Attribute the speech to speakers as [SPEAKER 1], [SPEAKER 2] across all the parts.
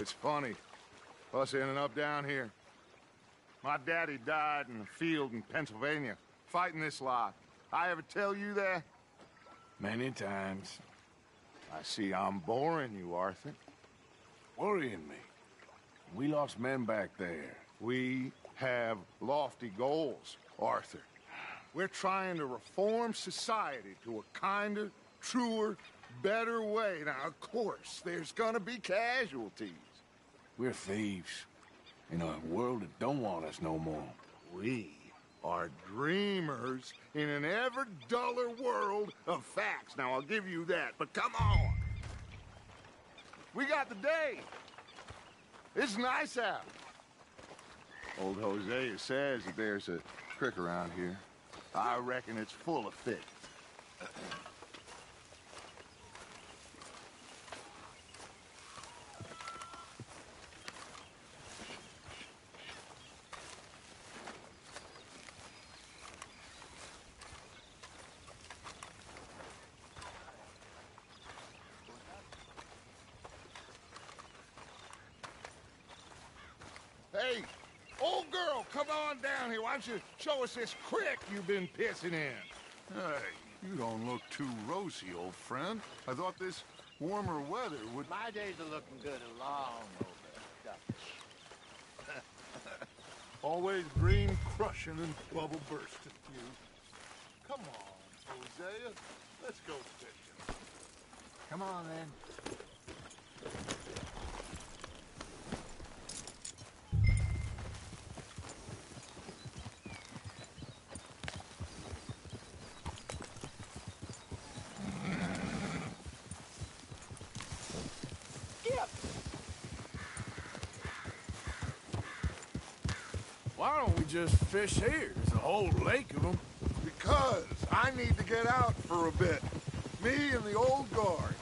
[SPEAKER 1] It's funny, us ending up down here. My daddy died in the field in Pennsylvania, fighting this lot. I ever tell you that?
[SPEAKER 2] Many times.
[SPEAKER 1] I see I'm boring you, Arthur.
[SPEAKER 2] Worrying me. We lost men back there.
[SPEAKER 1] We have lofty goals, Arthur. We're trying to reform society to a kinder, truer, better way. Now, of course, there's gonna be casualties.
[SPEAKER 2] We're thieves. In a world that don't want us no more.
[SPEAKER 1] We are dreamers in an ever duller world of facts. Now, I'll give you that, but come on. We got the day. It's nice out. Old Hosea says that there's a creek around here. I reckon it's full of fish. Hey, old girl, come on down here. Why don't you show us this creek you've been pissing in?
[SPEAKER 3] Hey, you don't look too rosy, old friend. I thought this warmer weather would...
[SPEAKER 4] My days are looking good along over.
[SPEAKER 3] Always green crushing and bubble bursting, you. Come on, Hosea. Let's go fishing.
[SPEAKER 4] Come on, then.
[SPEAKER 2] Why don't we just fish here? There's a whole lake of them.
[SPEAKER 1] Because I need to get out for a bit. Me and the old guard.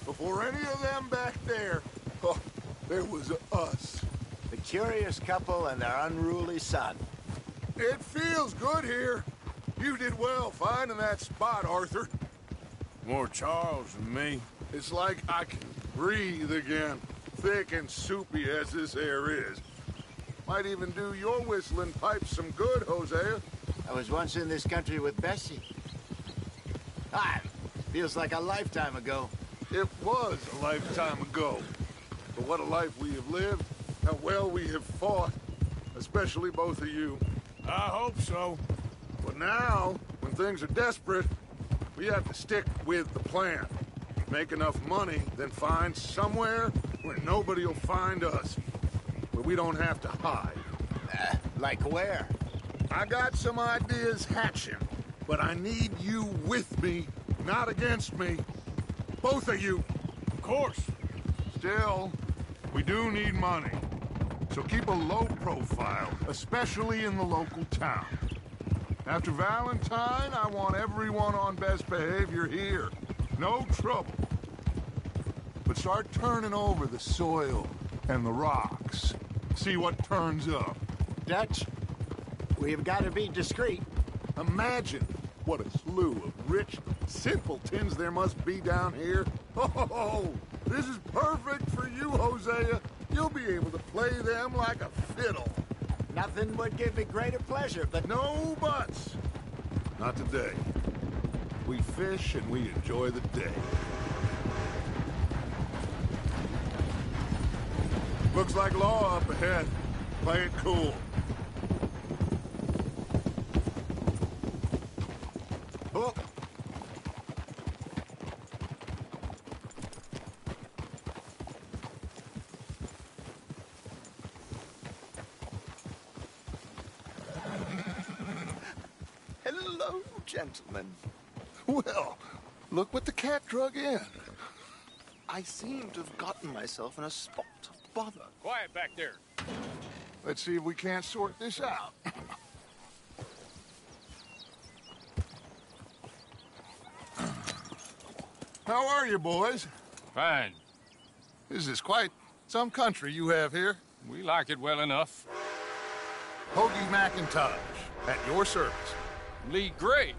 [SPEAKER 1] Before any of them back there, oh, there was us.
[SPEAKER 4] The curious couple and their unruly son.
[SPEAKER 1] It feels good here. You did well finding that spot, Arthur.
[SPEAKER 2] More Charles than me.
[SPEAKER 1] It's like I can breathe again, thick and soupy as this air is. Might even do your whistling pipes some good, Hosea.
[SPEAKER 4] I was once in this country with Bessie. Feels like a lifetime ago.
[SPEAKER 1] It was a lifetime ago. But what a life we have lived, how well we have fought, especially both of you.
[SPEAKER 2] I hope so.
[SPEAKER 1] But now, when things are desperate, we have to stick with the plan. Make enough money, then find somewhere where nobody will find us. Where we don't have to hide.
[SPEAKER 4] Like where?
[SPEAKER 1] I got some ideas hatching, but I need you with me, not against me. Both of you.
[SPEAKER 2] Of course.
[SPEAKER 1] Still, we do need money. So keep a low profile, especially in the local town. After Valentine, I want everyone on best behavior here. No trouble. But start turning over the soil and the rocks. See what turns up.
[SPEAKER 4] Dutch, we've got to be discreet.
[SPEAKER 1] Imagine what a slew of rich simpletons there must be down here. Oh, this is perfect for you, Hosea. You'll be able to play them like a fiddle.
[SPEAKER 4] Nothing would give me greater pleasure, but...
[SPEAKER 1] No buts. Not today. We fish and we enjoy the day. Looks like law up ahead. Play it cool.
[SPEAKER 4] Oh.
[SPEAKER 3] Hello, gentlemen.
[SPEAKER 1] Well, look what the cat drug in.
[SPEAKER 3] I seem to have gotten myself in a spot of bother.
[SPEAKER 5] Quiet back there.
[SPEAKER 1] Let's see if we can't sort this out. How are you, boys?
[SPEAKER 5] Fine.
[SPEAKER 1] This is quite some country you have here.
[SPEAKER 5] We like it well enough.
[SPEAKER 1] Hoagie McIntosh, at your service.
[SPEAKER 5] Lee Gray.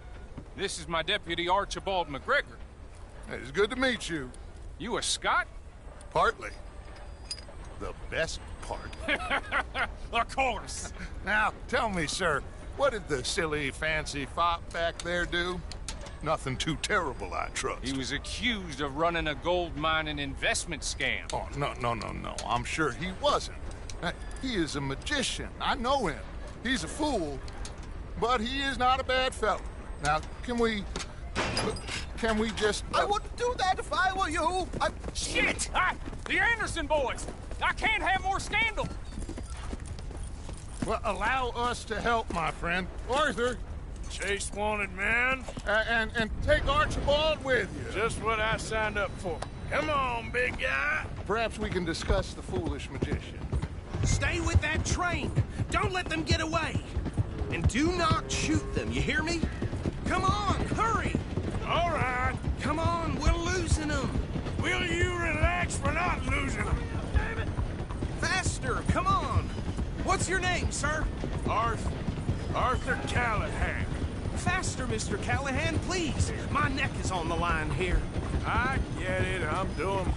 [SPEAKER 5] This is my deputy, Archibald McGregor.
[SPEAKER 1] It's good to meet you.
[SPEAKER 5] You a Scot?
[SPEAKER 1] Partly. the best part.
[SPEAKER 5] Of course.
[SPEAKER 1] Now, tell me, sir, what did the silly, fancy fop back there do? Nothing too terrible, I trust.
[SPEAKER 5] He was accused of running a gold mining investment scam.
[SPEAKER 1] Oh, no. I'm sure he wasn't. He is a magician. I know him. He's a fool, but he is not a bad fellow. Now, can we just...
[SPEAKER 6] I wouldn't do that if I were you.
[SPEAKER 5] Shit! The Anderson boys! I can't have more scandal!
[SPEAKER 1] Well, allow us to help, my friend. Arthur,
[SPEAKER 3] Chase wanted man.
[SPEAKER 1] and take Archibald with you.
[SPEAKER 3] Just what I signed up for. Come on, big guy.
[SPEAKER 1] Perhaps we can discuss the foolish magician.
[SPEAKER 6] Stay with that train. Don't let them get away. And do not shoot them, you hear me? Come on, hurry!
[SPEAKER 3] All right.
[SPEAKER 6] Come on, we're losing them.
[SPEAKER 3] Will you relax? We're not losing them.
[SPEAKER 6] Faster, come on. What's your name, sir?
[SPEAKER 3] Arthur Callahan.
[SPEAKER 6] Faster, Mr. Callahan, please. My neck is on the line here.
[SPEAKER 3] I get it. I'm doing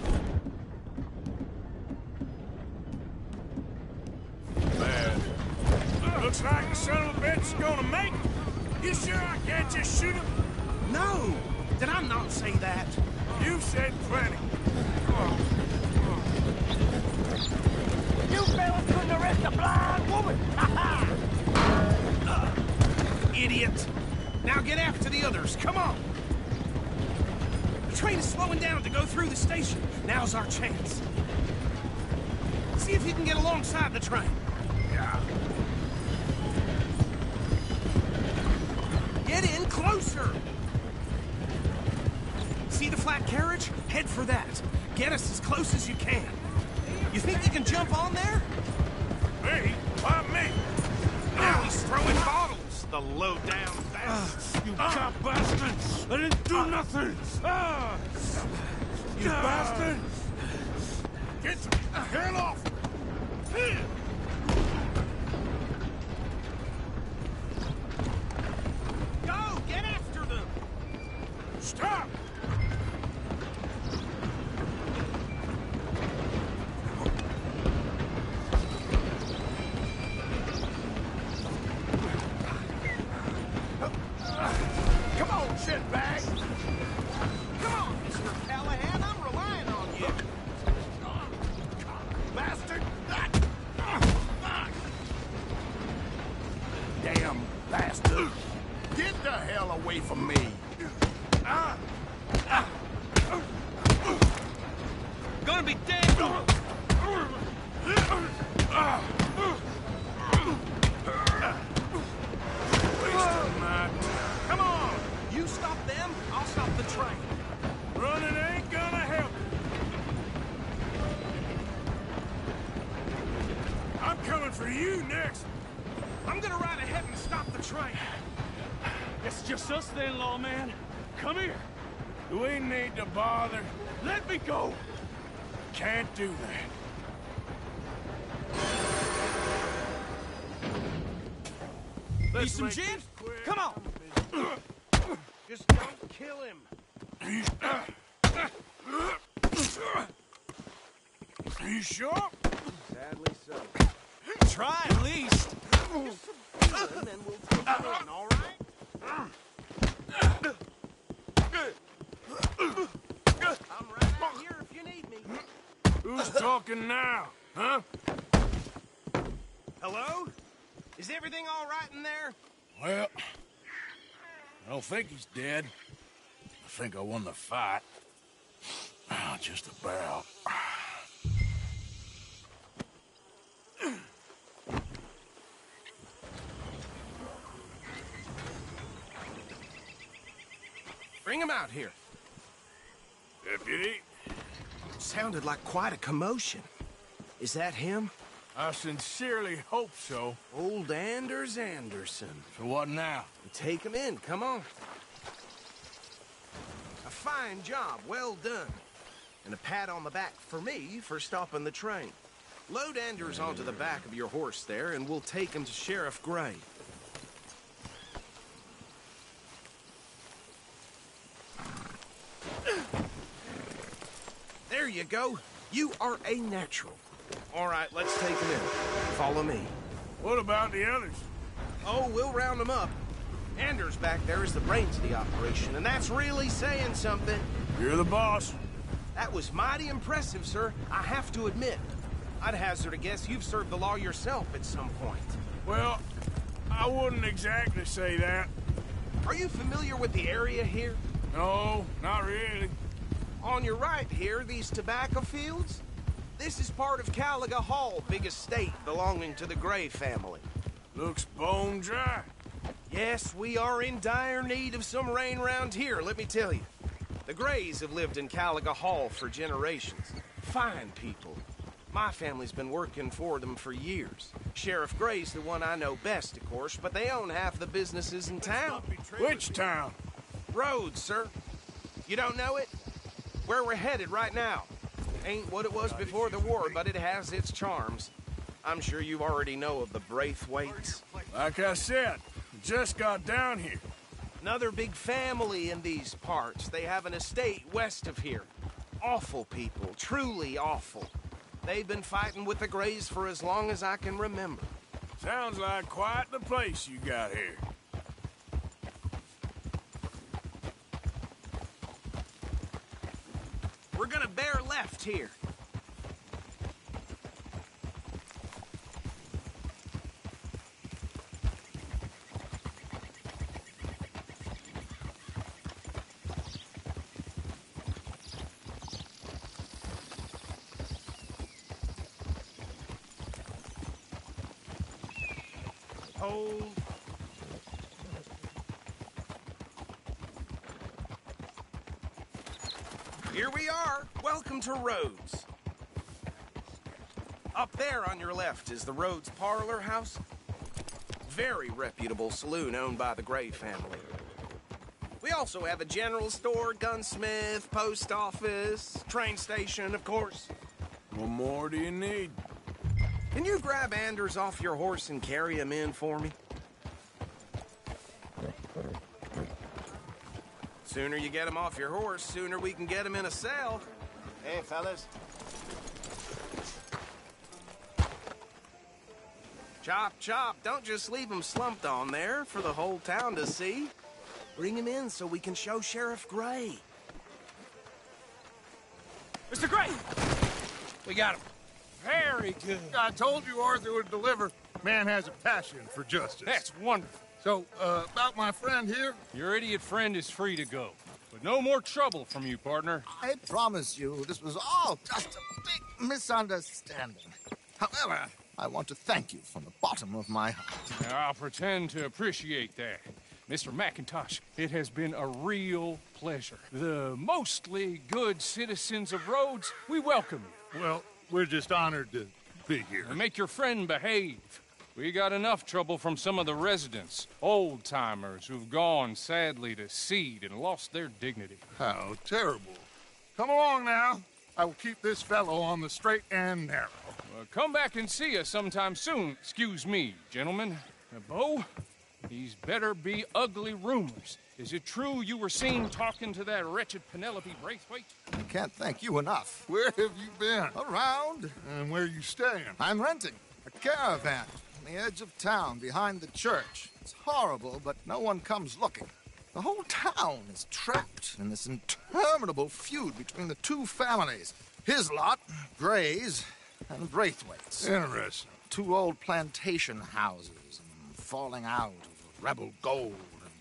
[SPEAKER 3] bad. Looks like the son of a bitch is gonna make it. You sure I can't just shoot him?
[SPEAKER 6] No! Did I not say that?
[SPEAKER 3] You said plenty.
[SPEAKER 7] You fellas couldn't arrest a blind woman!
[SPEAKER 6] Idiot! Now get after the others, come on! The train is slowing down to go through the station. Now's our chance. See if you can get alongside the train.
[SPEAKER 3] Yeah.
[SPEAKER 6] Get in closer! See the flat carriage? Head for that. Get us as close as you can. You think you can jump on there?
[SPEAKER 3] Me? Why me?
[SPEAKER 6] Now he's throwing bottles, the low-down bastard.
[SPEAKER 3] You cop bastard! I didn't do nothing! You bastard! Get the hell off!
[SPEAKER 6] Go! Get after them!
[SPEAKER 3] Stop!
[SPEAKER 6] Come on, shitbag! Come on, Mr. Callahan, I'm relying on you! Bastard!
[SPEAKER 4] Damn bastard. Get the hell away from me.
[SPEAKER 6] Gonna be dead! Come on! You stop them, I'll stop the train.
[SPEAKER 3] Running ain't gonna help. I'm coming for you next.
[SPEAKER 6] I'm gonna ride ahead and stop the train.
[SPEAKER 3] It's just us then, lawman. Come here. Do we need to bother? Let me go. Can't do that.
[SPEAKER 6] Need some gin? Come on! Just don't kill him.
[SPEAKER 3] Are you sure?
[SPEAKER 6] Sadly so. Try at least. And then we'll take him in, all right? I'm right out here if you need me.
[SPEAKER 3] Who's talking now? Huh?
[SPEAKER 6] Hello? Is everything all right in there?
[SPEAKER 2] Well, I don't think he's dead. I think I won the fight. Just about.
[SPEAKER 6] Bring him out here.
[SPEAKER 3] Deputy,
[SPEAKER 6] Sounded like quite a commotion. Is that him?
[SPEAKER 3] I sincerely hope so.
[SPEAKER 6] Old Anders Anderson.
[SPEAKER 2] So what now?
[SPEAKER 6] Take him in, come on. A fine job, well done. And a pat on the back for me for stopping the train. Load Anders onto the back of your horse there, and we'll take him to Sheriff Gray. There you go. You are a natural. All right, let's take them in. Follow me.
[SPEAKER 2] What about the others?
[SPEAKER 6] Oh, we'll round them up. Anders back there is the brains of the operation, and that's really saying something.
[SPEAKER 2] You're the boss.
[SPEAKER 6] That was mighty impressive, sir. I have to admit. I'd hazard a guess you've served the law yourself at some point.
[SPEAKER 2] Well, I wouldn't exactly say that.
[SPEAKER 6] Are you familiar with the area here?
[SPEAKER 2] No, not really.
[SPEAKER 6] On your right here, these tobacco fields? This is part of Caliga Hall, big estate belonging to the Gray family.
[SPEAKER 2] Looks bone dry.
[SPEAKER 6] Yes, we are in dire need of some rain round here, let me tell you. The Grays have lived in Caliga Hall for generations. Fine people. My family's been working for them for years. Sheriff Gray's the one I know best, of course, but they own half the businesses in town.
[SPEAKER 2] Which town?
[SPEAKER 6] Rhodes, sir. You don't know it? Where we're headed right now. Ain't what it was before the war, but it has its charms. I'm sure you already know of the Braithwaites.
[SPEAKER 2] Like I said, we just got down here.
[SPEAKER 6] Another big family in these parts. They have an estate west of here. Awful people, truly awful. They've been fighting with the Grays for as long as I can remember.
[SPEAKER 2] Sounds like quite the place you got here.
[SPEAKER 6] We're gonna bear left here. Hold. Here we are. Welcome to Rhodes. Up there on your left is the Rhodes Parlor House. Very reputable saloon owned by the Gray family. We also have a general store, gunsmith, post office, train station, of course.
[SPEAKER 2] What more do you need?
[SPEAKER 6] Can you grab Anders off your horse and carry him in for me? Sooner you get him off your horse, sooner we can get him in a cell.
[SPEAKER 4] Hey, fellas.
[SPEAKER 6] Chop, chop. Don't just leave him slumped on there for the whole town to see. Bring him in so we can show Sheriff Gray.
[SPEAKER 5] Mr. Gray! We got him. Very good.
[SPEAKER 1] I told you Arthur would deliver. Man has a passion for justice.
[SPEAKER 5] That's wonderful.
[SPEAKER 1] So, about my friend here?
[SPEAKER 5] Your idiot friend is free to go. But no more trouble from you, partner.
[SPEAKER 8] I promise you, this was all just a big misunderstanding. However, I want to thank you from the bottom of my heart.
[SPEAKER 5] Now, I'll pretend to appreciate that. Mr. McIntosh, it has been a real pleasure. The mostly good citizens of Rhodes, we welcome you.
[SPEAKER 1] Well, we're just honored to be here.
[SPEAKER 5] And make your friend behave. We got enough trouble from some of the residents, old-timers who've gone, sadly, to seed and lost their dignity.
[SPEAKER 1] How terrible. Come along now. I will keep this fellow on the straight and narrow.
[SPEAKER 5] Come back and see us sometime soon. Excuse me, gentlemen. Bo, these better be ugly rumors. Is it true you were seen talking to that wretched Penelope Braithwaite?
[SPEAKER 8] I can't thank you enough.
[SPEAKER 1] Where have you been?
[SPEAKER 8] Around.
[SPEAKER 1] And where are you staying?
[SPEAKER 8] I'm renting a caravan on the edge of town behind the church. It's horrible, but no one comes looking. The whole town is trapped in this interminable feud between the two families. His lot, Gray's, and Braithwaite's.
[SPEAKER 1] Interesting.
[SPEAKER 8] Two old plantation houses and falling out of rebel gold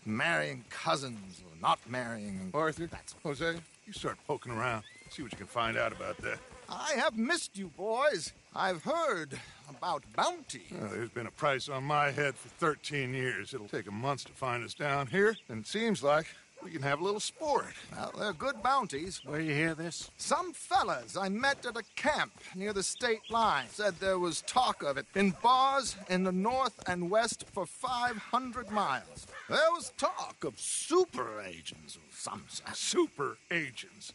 [SPEAKER 8] and marrying cousins or not marrying.
[SPEAKER 1] Arthur,
[SPEAKER 8] That's
[SPEAKER 1] Jose, you start poking around. See what you can find out about that.
[SPEAKER 8] I have missed you, boys. I've heard about bounty.
[SPEAKER 1] Well, there's been a price on my head for 13 years. It'll take 'em months to find us down here, and it seems like we can have a little sport.
[SPEAKER 8] Well, they're good bounties.
[SPEAKER 4] Where you hear this?
[SPEAKER 8] Some fellas I met at a camp near the state line said there was talk of it in bars in the north and west for 500 miles. There was talk of super agents of some sort.
[SPEAKER 1] Super agents.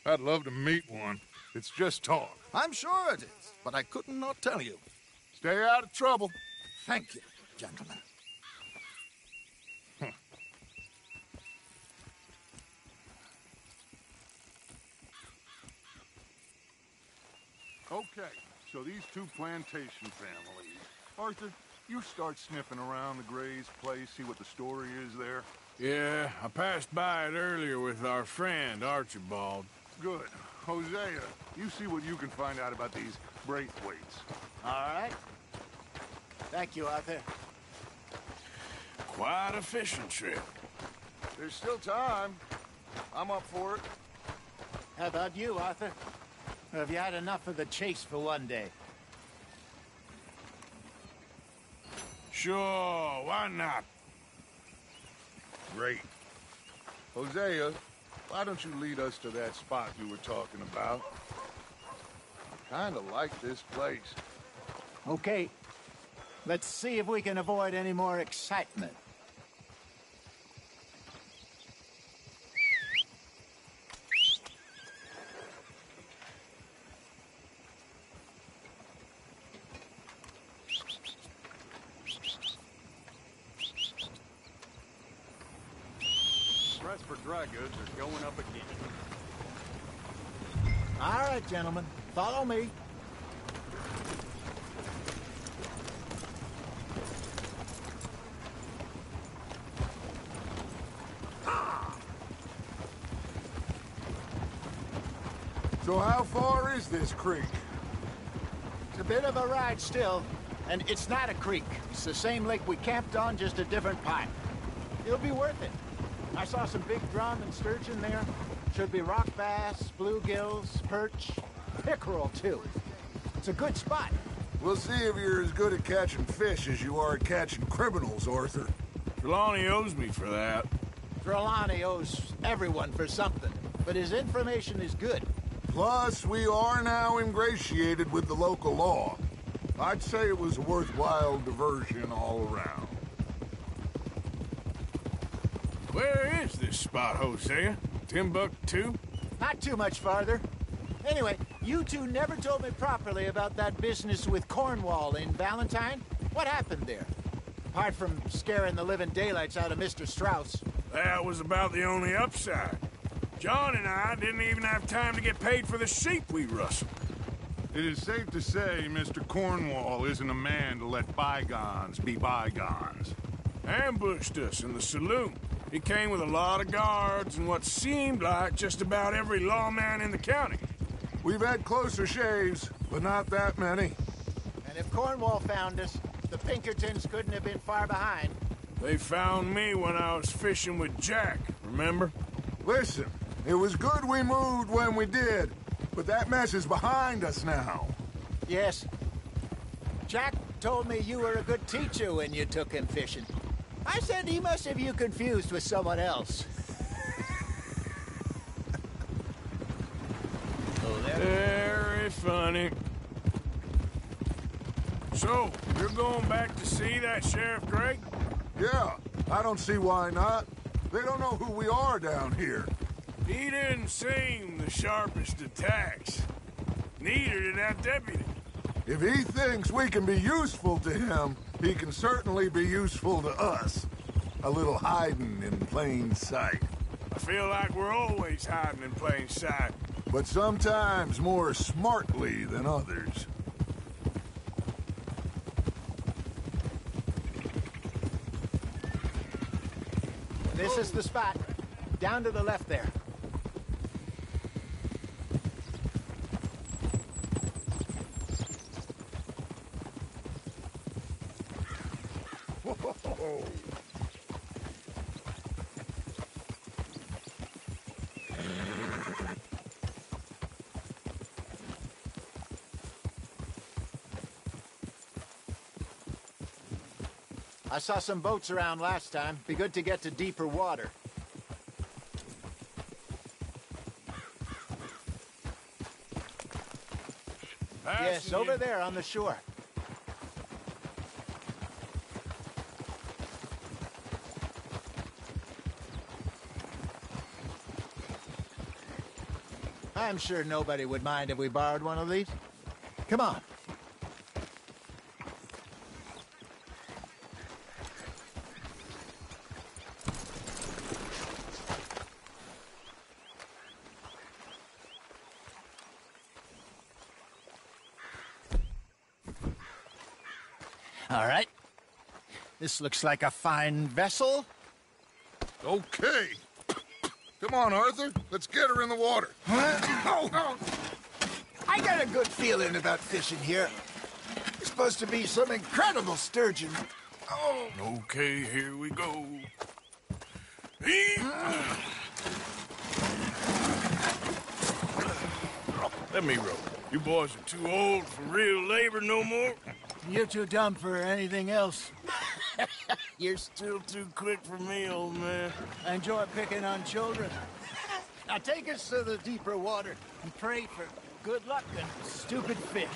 [SPEAKER 1] I'd love to meet one. It's just talk.
[SPEAKER 8] I'm sure it is, but I couldn't not tell you.
[SPEAKER 1] Stay out of trouble.
[SPEAKER 8] Thank you, gentlemen.
[SPEAKER 1] Okay, So these two plantation families. Arthur, you start sniffing around the Gray's place, see what the story is there.
[SPEAKER 2] Yeah, I passed by it earlier with our friend, Archibald.
[SPEAKER 1] Good. Hosea, you see what you can find out about these Braithwaites.
[SPEAKER 4] All right. Thank you, Arthur.
[SPEAKER 2] Quite a fishing trip.
[SPEAKER 1] There's still time. I'm up for it.
[SPEAKER 4] How about you, Arthur? Or have you had enough of the chase for one day?
[SPEAKER 2] Sure, why not?
[SPEAKER 1] Great. Hosea, why don't you lead us to that spot you were talking about? Kinda like this place.
[SPEAKER 4] Okay. Let's see if we can avoid any more excitement.
[SPEAKER 3] Price for dry goods are going up again.
[SPEAKER 4] All right, gentlemen. Follow me.
[SPEAKER 1] So how far is this creek?
[SPEAKER 4] It's a bit of a ride still, and it's not a creek. It's the same lake we camped on, just a different pipe. It'll be worth it. I saw some big drum and sturgeon there. Should be rock bass, bluegills, perch, pickerel too. It's a good spot.
[SPEAKER 1] We'll see if you're as good at catching fish as you are at catching criminals, Arthur.
[SPEAKER 2] Trelawney owes me for that.
[SPEAKER 4] Trelawney owes everyone for something, but his information is good.
[SPEAKER 1] Plus, we are now ingratiated with the local law. I'd say it was a worthwhile diversion all around.
[SPEAKER 2] Where is this spot, Hosea? Timbuktu?
[SPEAKER 4] Not too much farther. Anyway, you two never told me properly about that business with Cornwall in Valentine. What happened there? Apart from scaring the living daylights out of Mr. Strauss.
[SPEAKER 2] That was about the only upside. John and I didn't even have time to get paid for the sheep we rustled.
[SPEAKER 1] It is safe to say Mr. Cornwall isn't a man to let bygones be bygones.
[SPEAKER 2] Ambushed us in the saloon. He came with a lot of guards and what seemed like just about every lawman in the county.
[SPEAKER 1] We've had closer shaves, but not that many.
[SPEAKER 4] And if Cornwall found us, the Pinkertons couldn't have been far behind.
[SPEAKER 2] They found me when I was fishing with Jack, remember?
[SPEAKER 1] Listen, it was good we moved when we did, but that mess is behind us now.
[SPEAKER 4] Yes. Jack told me you were a good teacher when you took him fishing. I said he must have you confused with someone else.
[SPEAKER 2] Very funny. So, you're going back to see that Sheriff Gray?
[SPEAKER 1] Yeah, I don't see why not. They don't know who we are down here.
[SPEAKER 2] He didn't seem the sharpest attacks. Neither did that deputy.
[SPEAKER 1] If he thinks we can be useful to him, he can certainly be useful to us. A little hiding in plain sight.
[SPEAKER 2] I feel like we're always hiding in plain sight.
[SPEAKER 1] But sometimes more smartly than others.
[SPEAKER 4] This is the spot. Down to the left there. I saw some boats around last time. Be good to get to deeper water. Yes, over there on the shore. I'm sure nobody would mind if we borrowed one of these. Come on. All right. This looks like a fine vessel.
[SPEAKER 1] Okay. Come on, Arthur. Let's get her in the water.
[SPEAKER 4] I got a good feeling about fishing here. It's supposed to be some incredible sturgeon. Oh.
[SPEAKER 2] Okay, here we go. Let me row. You boys are too old for real labor no more.
[SPEAKER 4] You're too dumb for anything else.
[SPEAKER 2] You're still too quick for me, old man.
[SPEAKER 4] I enjoy picking on children. Now take us to the deeper water and pray for good luck and stupid fish.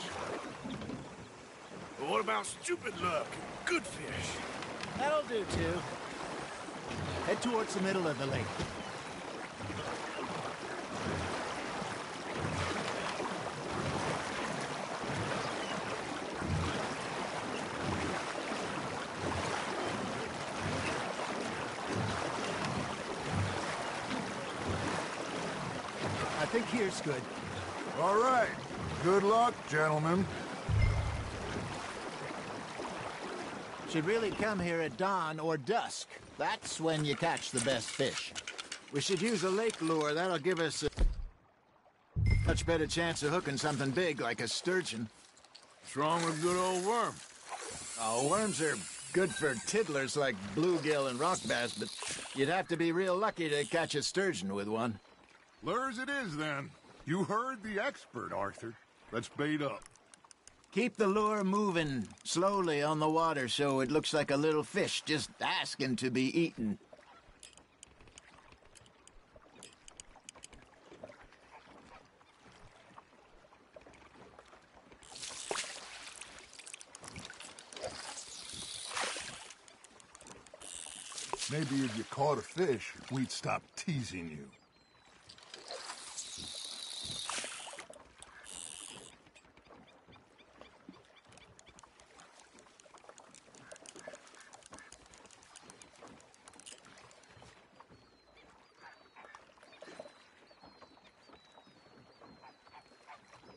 [SPEAKER 2] But what about stupid luck and good fish?
[SPEAKER 4] That'll do, too. Head towards the middle of the lake. I think here's good.
[SPEAKER 1] All right. Good luck, gentlemen.
[SPEAKER 4] Should really come here at dawn or dusk. That's when you catch the best fish. We should use a lake lure. That'll give us a much better chance of hooking something big like a sturgeon.
[SPEAKER 2] What's wrong with good old worm?
[SPEAKER 4] Oh, worms are good for tiddlers like bluegill and rock bass, but you'd have to be real lucky to catch a sturgeon with one.
[SPEAKER 1] Lures it is, then. You heard the expert, Arthur. Let's bait up.
[SPEAKER 4] Keep the lure moving slowly on the water so it looks like a little fish just asking to be eaten.
[SPEAKER 1] Maybe if you caught a fish, we'd stop teasing you.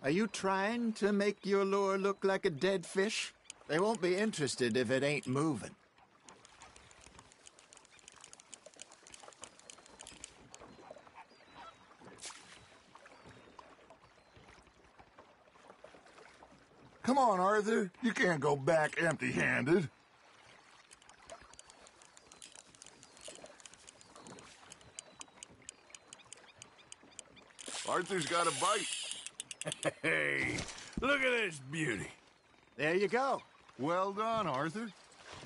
[SPEAKER 4] Are you trying to make your lure look like a dead fish? They won't be interested if it ain't moving.
[SPEAKER 1] Come on, Arthur. You can't go back empty-handed. Arthur's got a bite.
[SPEAKER 2] Hey, look at this beauty.
[SPEAKER 4] There you go.
[SPEAKER 1] Well done, Arthur.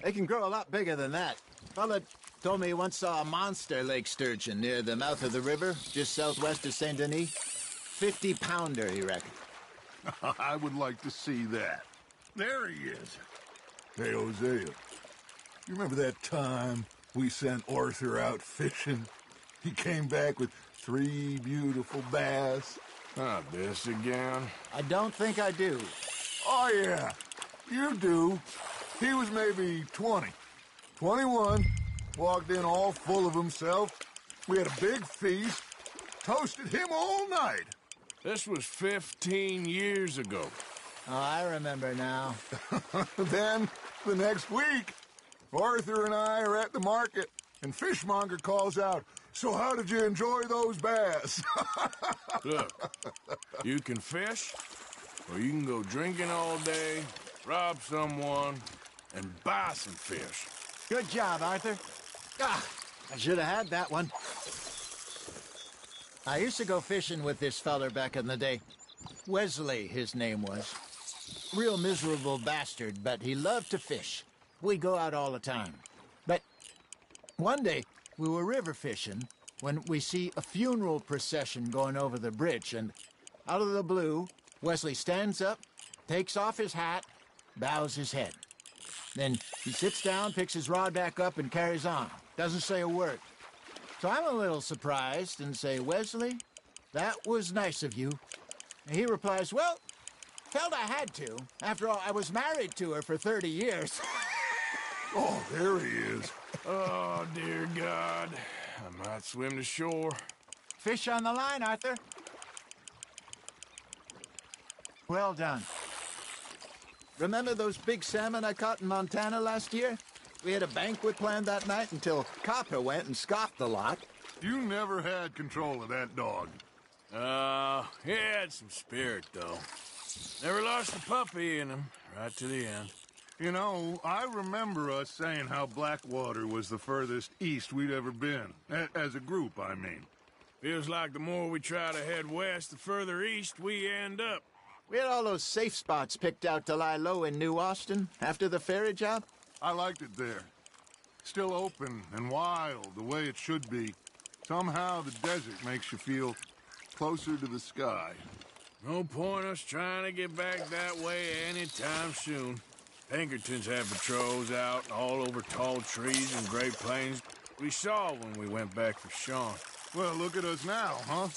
[SPEAKER 4] They can grow a lot bigger than that. Fella told me he once saw a monster lake sturgeon near the mouth of the river, just southwest of Saint Denis. 50-pounder, he reckoned.
[SPEAKER 1] I would like to see that. There he is. Hey, Hosea. You remember that time we sent Arthur out fishing? He came back with 3 beautiful bass.
[SPEAKER 2] Not this again.
[SPEAKER 4] I don't think I do.
[SPEAKER 1] Oh, yeah. You do. He was maybe 20. 21. Walked in all full of himself. We had a big feast. Toasted him all night.
[SPEAKER 2] This was 15 years ago.
[SPEAKER 4] Oh, I remember now.
[SPEAKER 1] Then, the next week, Arthur and I are at the market, and Fishmonger calls out, "So how did you enjoy those bass?"
[SPEAKER 2] Look, you can fish, or you can go drinking all day, rob someone, and buy some fish.
[SPEAKER 4] Good job, Arthur. Ah, I should have had that one. I used to go fishing with this feller back in the day. Wesley, his name was. Real miserable bastard, but he loved to fish. We go out all the time. But one day, we were river fishing when we see a funeral procession going over the bridge, and out of the blue, Wesley stands up, takes off his hat, bows his head. Then he sits down, picks his rod back up, and carries on. Doesn't say a word. So I'm a little surprised and say, "Wesley, that was nice of you." And he replies, "Well, felt I had to. After all, I was married to her for 30 years.
[SPEAKER 1] Oh, there he is.
[SPEAKER 2] Oh, dear God. I might swim to shore.
[SPEAKER 4] Fish on the line, Arthur. Well done. Remember those big salmon I caught in Montana last year? We had a banquet planned that night until Copper went and scoffed the lot.
[SPEAKER 1] You never had control of that dog.
[SPEAKER 2] He had some spirit, though. Never lost a puppy in him, right to the end.
[SPEAKER 1] You know, I remember us saying how Blackwater was the furthest east we'd ever been. As a group, I mean.
[SPEAKER 2] Feels like the more we try to head west, the further east we end up.
[SPEAKER 4] We had all those safe spots picked out to lie low in New Austin after the ferry job.
[SPEAKER 1] I liked it there. Still open and wild, the way it should be. Somehow the desert makes you feel closer to the sky.
[SPEAKER 2] No point us trying to get back that way anytime soon. Pinkertons had patrols out all over tall trees and Great Plains. We saw when we went back for Sean.
[SPEAKER 1] Well, look at us now, huh?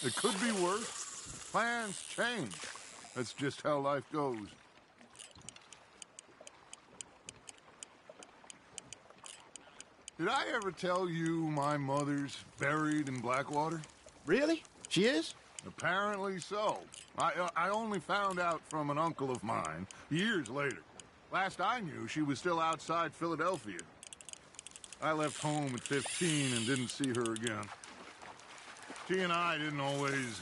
[SPEAKER 1] It could be worse. Plans change. That's just how life goes. Did I ever tell you my mother's buried in Blackwater?
[SPEAKER 4] Really? She is?
[SPEAKER 1] Apparently so. I only found out from an uncle of mine years later. Last I knew, she was still outside Philadelphia. I left home at 15 and didn't see her again. She and I didn't always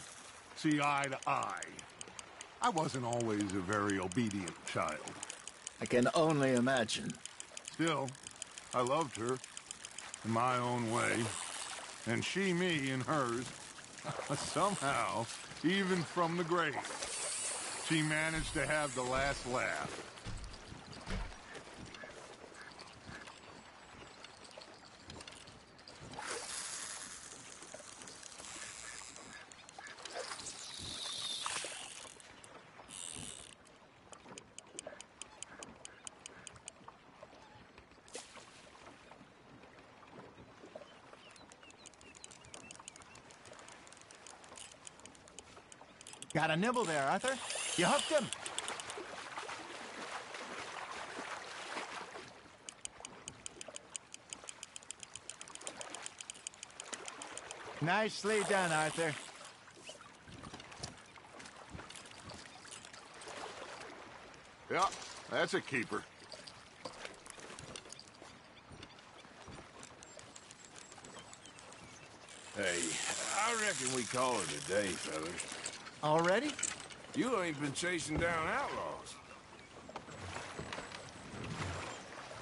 [SPEAKER 1] see eye to eye. I wasn't always a very obedient child.
[SPEAKER 4] I can only imagine.
[SPEAKER 1] Still, I loved her in my own way, and she me in hers. Somehow, even from the grave, she managed to have the last laugh.
[SPEAKER 4] Got a nibble there, Arthur. You hooked him. Nicely done, Arthur.
[SPEAKER 1] Yeah, that's a keeper.
[SPEAKER 2] Hey, I reckon we call it a day, fellas.
[SPEAKER 4] Already?
[SPEAKER 2] You ain't been chasing down outlaws.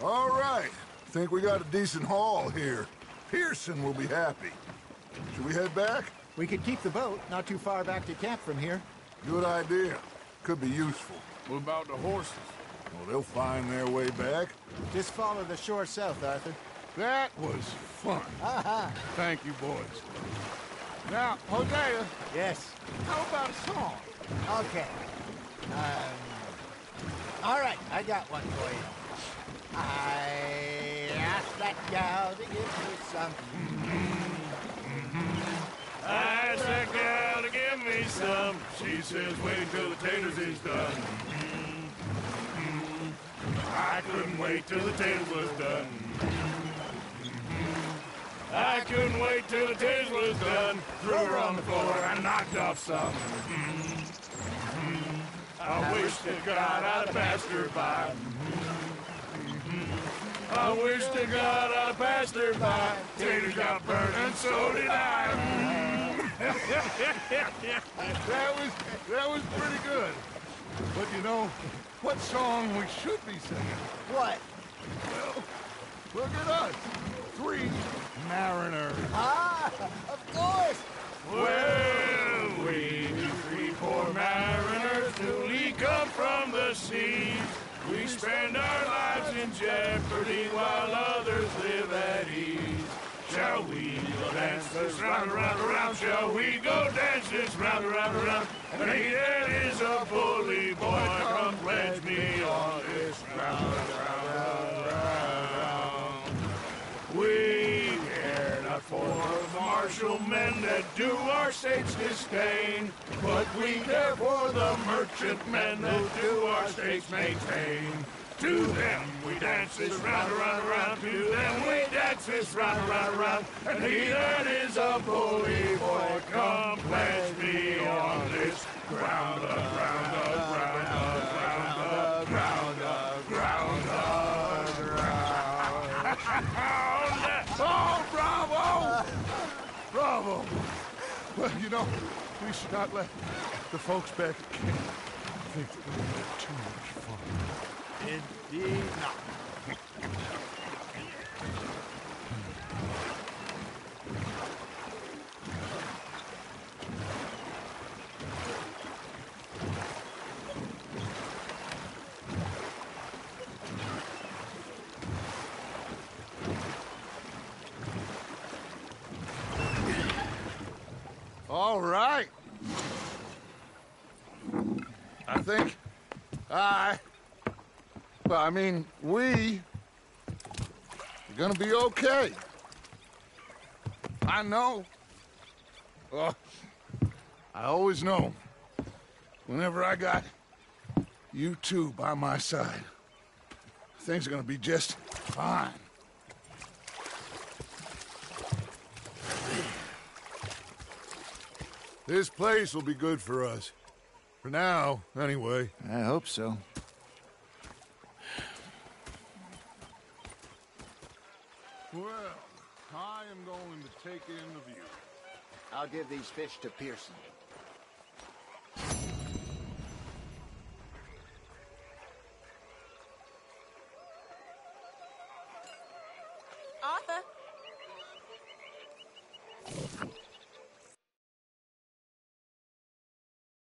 [SPEAKER 1] All right. Think we got a decent haul here. Pearson will be happy. Should we head back?
[SPEAKER 4] We could keep the boat not too far back to camp from here.
[SPEAKER 1] Good idea. Could be useful.
[SPEAKER 2] What about the horses?
[SPEAKER 1] Well, they'll find their way back.
[SPEAKER 4] Just follow the shore south, Arthur.
[SPEAKER 1] That was fun. Thank you, boys. Now, Hosea,
[SPEAKER 4] Yes.
[SPEAKER 1] how about a song?
[SPEAKER 4] Okay. All right, I got one for you. I asked that gal to give me some.
[SPEAKER 2] I asked that gal to give me some. She says, wait till the taters is done. I couldn't wait till the taters was done. I couldn't wait till the taters was done. Threw her on the floor and knocked off some. I wish to God I'd passed her by. I wish to God I'd passed her by. Taters got burned and so did I.
[SPEAKER 1] That was pretty good. But you know, what song we should be singing?
[SPEAKER 4] What?
[SPEAKER 1] Well, look at us. 3 mariners.
[SPEAKER 4] Ah, of course.
[SPEAKER 2] Well, we 3 poor mariners newly come from the sea. We spend our lives in jeopardy while others live at ease. Shall we go dance this round, around, around? Shall we go dance this round, around, around? And he that is a bully boy, come pledge me on this round, round, round. We care not for the martial men that do our state's disdain, but we care for the merchant men who do our state's maintain. To them we dance this round, around, around. To them we dance this round, around, around. And he that is a bully boy, come pledge me on this ground, ground, ground, ground, ground.
[SPEAKER 1] know, we should not let the folks back at camp think that we had too much fun.
[SPEAKER 4] Indeed not.
[SPEAKER 1] All right. I think we are gonna be okay. I know. Oh, I always know. Whenever I got you two by my side, things are gonna be just fine. This place will be good for us. For now, anyway.
[SPEAKER 4] I hope so.
[SPEAKER 1] Well, I am going to take in the view.
[SPEAKER 4] I'll give these fish to Pearson.